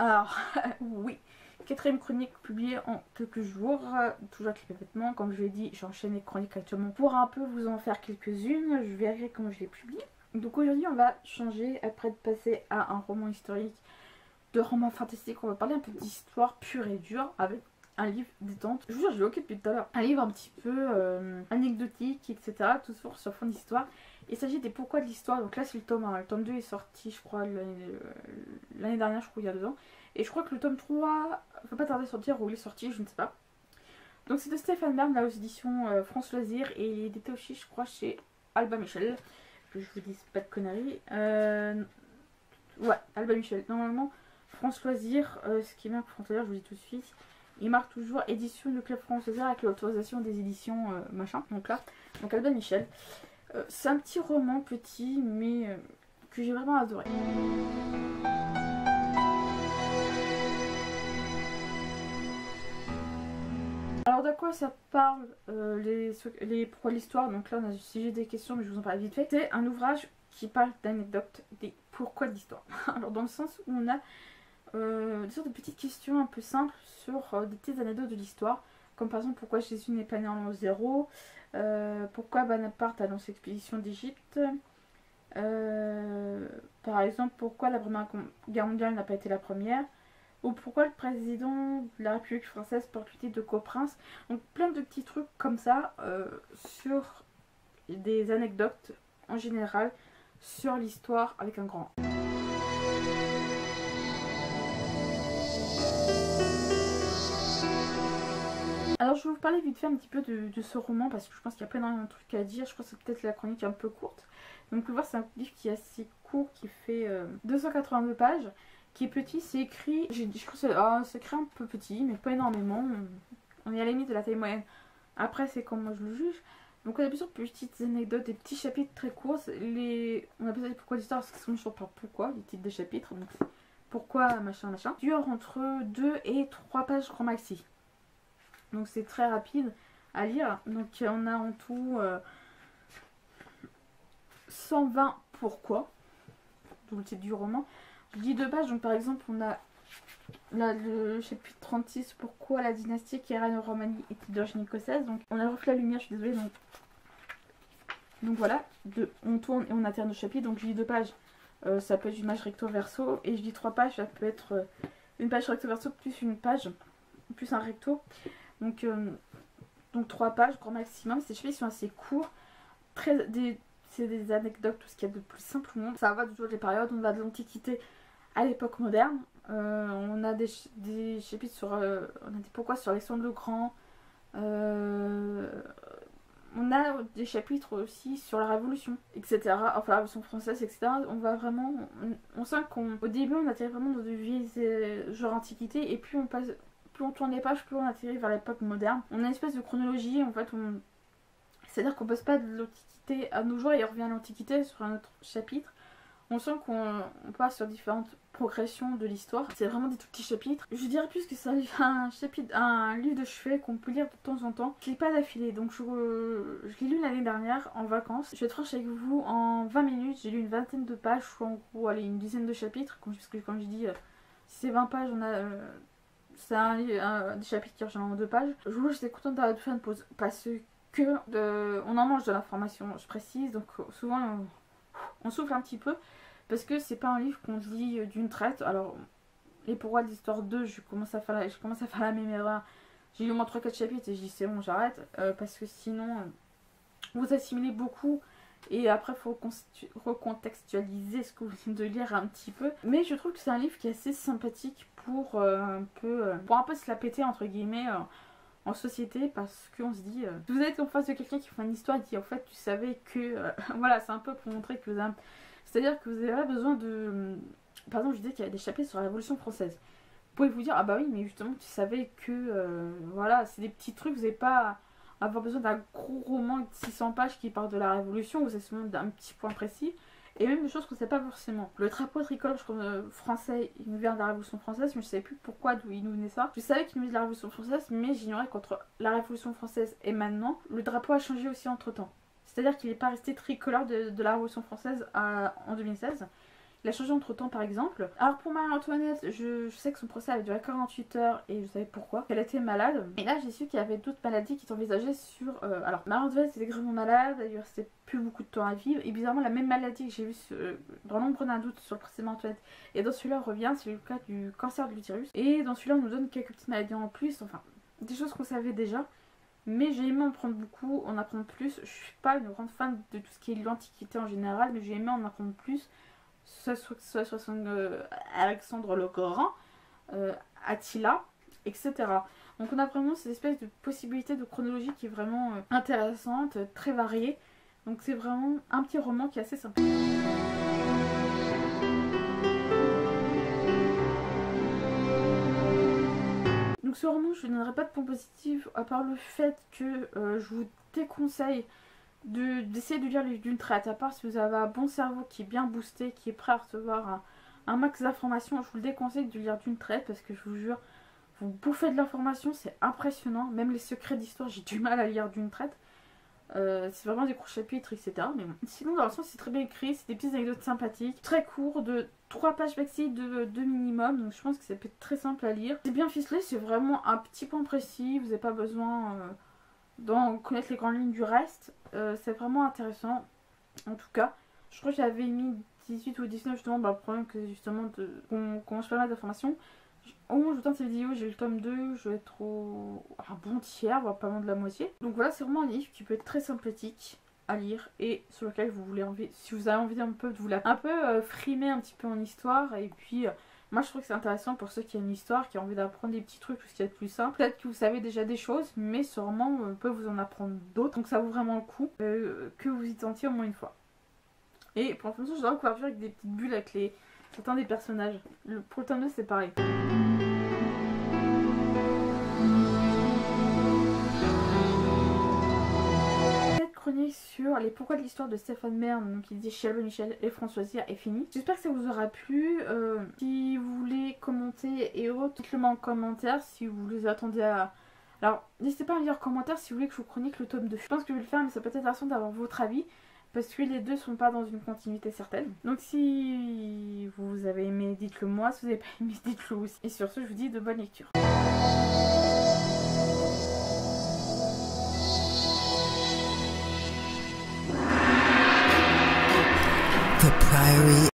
Alors, oui, quatrième chronique publiée en quelques jours, toujours avec les vêtements. Comme je l'ai dit, j'enchaîne les chroniques actuellement pour un peu vous en faire quelques-unes. Je verrai comment je les publie. Donc aujourd'hui, on va changer, après de passer à un roman historique, de roman fantastique, on va parler un peu d'histoire pure et dure avec un livre détente. Je vous jure, je l'ai occupé depuis tout à l'heure. Un livre un petit peu anecdotique, etc. Toujours sur fond d'histoire. Il s'agit des pourquoi de l'histoire. Donc là, c'est le tome 1. Le tome 2 est sorti, je crois, l'année dernière, je crois, il y a 2 ans. Et je crois que le tome 3 va pas tarder à sortir, ou il est sorti, je ne sais pas. Donc c'est de Stéphane Bern, là, aux éditions France Loisirs. Et il était aussi, je crois, chez Albin Michel. Que je vous dise pas de conneries. Ouais, Albin Michel. Normalement, France Loisirs, ce qui est bien pour France Loisirs, je vous dis tout de suite. Il marque toujours édition du Club France Loisirs avec l'autorisation des éditions machin. Donc là, donc Albin Michel. C'est un petit roman petit, mais que j'ai vraiment adoré. Alors de quoi ça parle pourquoi l'histoire? Donc là on a si j'ai des questions mais je vous en parle vite fait. C'est un ouvrage qui parle d'anecdotes, des pourquoi de l'histoire. Alors dans le sens où on a des sortes de petites questions un peu simples sur des petites anecdotes de l'histoire. Comme par exemple pourquoi Jésus n'est pas né en l'an 0, pourquoi Bonaparte a lancé l'expédition d'Égypte, par exemple pourquoi la Première Guerre mondiale n'a pas été la première, ou pourquoi le président de la République française porte le titre de coprince. Donc plein de petits trucs comme ça sur des anecdotes en général sur l'histoire avec un grand A. Alors je vais vous parler vite fait un petit peu de ce roman parce que je pense qu'il y a pas énormément de trucs à dire. Je pense que c'est peut-être la chronique un peu courte. Donc vous pouvez voir, c'est un livre qui est assez court, qui fait 282 pages, qui est petit, c'est écrit, je crois que c'est écrit un peu petit, mais pas énormément. On est à la limite de la taille moyenne. Après c'est comme moi je le juge. Donc on a plusieurs petites anecdotes, des petits chapitres très courts. On appelle ça pourquoi l'histoire parce qu'ils sont toujours par pourquoi, les titres des chapitres. Donc pourquoi machin machin. Dure entre 2 et 3 pages grand maxi. Donc c'est très rapide à lire. Donc on a en tout 120 pourquoi. D'où le titre du roman. Je dis 2 pages. Donc par exemple on a là, le chapitre 36 pourquoi la dynastie qui règne en Roumanie était d'origine écossaise. Donc on a le reflet de la lumière, je suis désolée. Donc voilà, on tourne et on alterne le chapitre. Donc je dis 2 pages. Ça peut être une page recto verso. Et je dis 3 pages, ça peut être une page recto verso plus une page, plus un recto. Donc 3 pages, grand maximum. Ces chapitres sont assez courts. C'est des anecdotes, tout ce qu'il y a de plus simple au monde. Ça va de toutes les périodes. On va de l'Antiquité à l'époque moderne. On a des chapitres sur... on a des pourquoi sur Alexandre le Grand. On a des chapitres aussi sur la Révolution, etc. Enfin, la Révolution française, etc. On va vraiment... On sent qu'au début, on atterrit vraiment dans de vieilles genre Antiquité. Et plus on tourne les pages, plus on atterrit vers l'époque moderne. On a une espèce de chronologie, en fait. C'est-à-dire qu'on passe pas de l'Antiquité à nos jours et on revient à l'Antiquité sur un autre chapitre. On sent qu'on passe sur différentes progressions de l'histoire. C'est vraiment des tout petits chapitres. Je dirais plus que c'est un livre de chevet qu'on peut lire de temps en temps. Je lis pas d'affilée, donc je l'ai lu l'année dernière en vacances. Je vais être franche avec vous, en 20 minutes, j'ai lu une vingtaine de pages, ou en gros, allez, une dizaine de chapitres. Parce que comme je dis, si c'est 20 pages, on a... c'est des chapitres qui rejoignent en 2 pages. Je vous j'étais contente d'avoir fait une pause parce que on en mange de l'information, je précise, donc souvent on souffle un petit peu parce que c'est pas un livre qu'on lit d'une traite. Alors, et pourquoi l'histoire 2, je commence à faire la même erreur. J'ai lu au moins 3-4 chapitres et je dis c'est bon, j'arrête parce que sinon vous assimilez beaucoup. Et après, il faut recontextualiser ce que vous venez de lire un petit peu. Mais je trouve que c'est un livre qui est assez sympathique pour un peu se la péter, entre guillemets, en société. Parce qu'on se dit, vous êtes en face de quelqu'un qui fait une histoire et qui, en fait, tu savais que... voilà, c'est un peu pour montrer que vous avez... C'est-à-dire que vous avez besoin de... Par exemple, je disais qu'il y avait des chapitres sur la Révolution française. Vous pouvez vous dire, ah bah oui, mais justement, tu savais que... voilà, c'est des petits trucs, vous n'avez pas... avoir besoin d'un gros roman de 600 pages qui parle de la Révolution, vous avez seulement d'un petit point précis, et même des choses qu'on ne sait pas forcément. Le drapeau tricolore français, il nous vient de la Révolution française, mais je ne savais plus pourquoi, d'où il nous venait ça. Je savais qu'il nous venait de la Révolution française, mais j'ignorais qu'entre la Révolution française et maintenant, le drapeau a changé aussi entre temps. C'est-à-dire qu'il n'est pas resté tricolore de la Révolution française en 2016. il a changé entre temps par exemple. Alors pour Marie-Antoinette, je sais que son procès avait duré 48 heures et je savais pourquoi. Elle était malade. Et là j'ai su qu'il y avait d'autres maladies qui étaient envisagées sur... alors Marie-Antoinette était gravement malade, d'ailleurs c'était plus beaucoup de temps à vivre. Et bizarrement la même maladie que j'ai vue dans l'ombre d'un doute sur le procès de Marie-Antoinette et dans celui-là revient, c'est le cas du cancer de l'utérus. Et dans celui-là on nous donne quelques petites maladies en plus, enfin des choses qu'on savait déjà. Mais j'ai aimé en prendre beaucoup, en apprendre plus. Je suis pas une grande fan de tout ce qui est l'Antiquité en général, mais j'ai aimé en apprendre plus. Soit Alexandre le Grand, Attila, etc. Donc on a vraiment cette espèce de possibilité de chronologie qui est vraiment intéressante, très variée. Donc c'est vraiment un petit roman qui est assez sympa. Donc ce roman, je ne donnerai pas de points positifs, à part le fait que je vous déconseille d'essayer de lire les livres d'une traite, à part si vous avez un bon cerveau qui est bien boosté, qui est prêt à recevoir un max d'informations, je vous le déconseille de lire d'une traite parce que je vous jure, vous bouffez de l'information, c'est impressionnant, même les secrets d'histoire, j'ai du mal à lire d'une traite. C'est vraiment des courts chapitres, etc. Mais bon. Sinon, dans le sens, c'est très bien écrit, c'est des petites anecdotes sympathiques, très courts, de 3 pages maxi de minimum, donc je pense que ça peut être très simple à lire. C'est bien ficelé, c'est vraiment un petit point précis, vous n'avez pas besoin d'en connaître les grandes lignes du reste. C'est vraiment intéressant, en tout cas. Je crois que j'avais mis 18 ou 19 justement, le problème que justement qu'on commence pas mal d'informations. Au moment où je tourne cette vidéo, j'ai le tome 2, je vais être un bon tiers, voire pas loin de la moitié. Donc voilà, c'est vraiment un livre qui peut être très sympathique à lire et sur lequel vous voulez si vous avez envie un peu de vous frimer un petit peu en histoire. Et puis moi je trouve que c'est intéressant pour ceux qui aiment l'histoire, qui ont envie d'apprendre des petits trucs, tout ce qui est plus simple. Peut-être que vous savez déjà des choses, mais ce roman peut vous en apprendre d'autres. Donc ça vaut vraiment le coup que vous y tentiez au moins une fois. Et pour l'instant, j'adore la couverture avec des petites bulles avec certains des personnages. Pour le tome 2, c'est pareil. Chronique sur les pourquoi de l'histoire de Stéphane Bern, donc il dit chez Albin Michel et Françoisière est fini. J'espère que ça vous aura plu. Si vous voulez commenter et autres, dites-le moi en commentaire si vous les attendez à... Alors, n'hésitez pas à me dire en commentaire si vous voulez que je vous chronique le tome 2. Je pense que je vais le faire, mais ça peut être intéressant d'avoir votre avis, parce que les deux sont pas dans une continuité certaine. Donc si vous avez aimé, dites-le moi. Si vous n'avez pas aimé, dites-le aussi. Et sur ce, je vous dis de bonnes lectures.